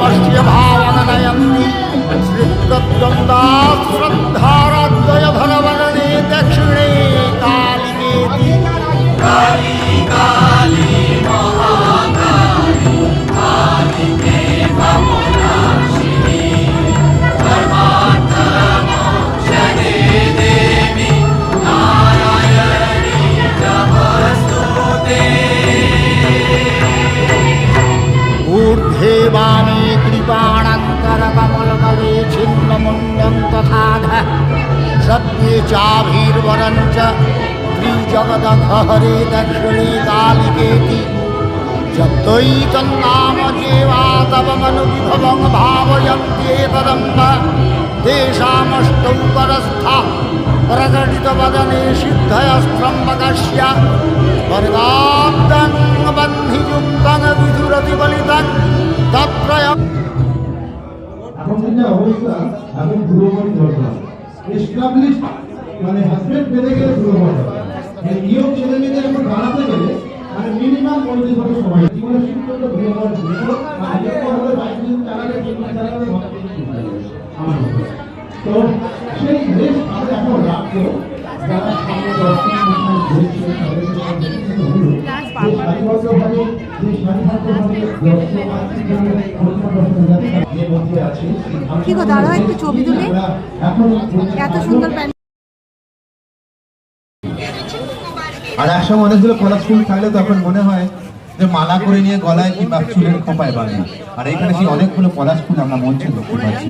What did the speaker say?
रामस्य भावनयन्ति श्रीतद्वन्द्वात् श्रद्धाराद्वयभरवदने दक्षिणे कालिकेति काली काली महाकाली कालिके कमलाशिनी धर्मार्थमोक्षदे देवी नारायणी नमस्तुते ऊर्ध्वे वामे कृपाणन्तरकमलतले छिन्नमुण्डं तथाध सत्ये चाभिर्वरं च त्रिजगदघहरे दक्षिणे कालिकेति जप्तैतन्नाम जेवा तव मनुविभवं भावयन्त्येतदम्ब तेषामष्टौ परस्था प्रकटितवदने सिद्धयस्त्रम्बकस्य वर्गाब्दं बन्धियुक्तं विदुरतिबलितं तत्रय এখন যে অবস্থা এখন পুরোপুরি দরকার এস্টাবলিশ মানে হাজবেন্ড পেতে গেলে পুরোপুরি এই নিয়ম ছেলে মেয়েদের এখন বানাতে গেলে মানে মিনিমাম 35 বছর সময় জীবনের সিদ্ধান্ত পুরোপুরি হলো আগে পরে বাইক চালালে চালালে আমার তো সেই রেস আমরা এখন রাখবো যারা সামনে 10 দিন ঘুরছে তাদেরকে সারিবদ্ধভাবে যে সারিবদ্ধভাবে দর্শক আর্থিকভাবে যে মধ্যে আছে কি গো দাঁড়াও একটু ছবি তুলে এত সুন্দর প্যান্ট। আর একসময় অনেকগুলো কলার ফুল থাকলে তখন মনে হয় যে মালা করে নিয়ে গলায় কিংবা চুলের খোঁপায় বাঁধে আর এখানে সেই অনেকগুলো পলাশ ফুল আমরা মঞ্চে দেখতে পাচ্ছি।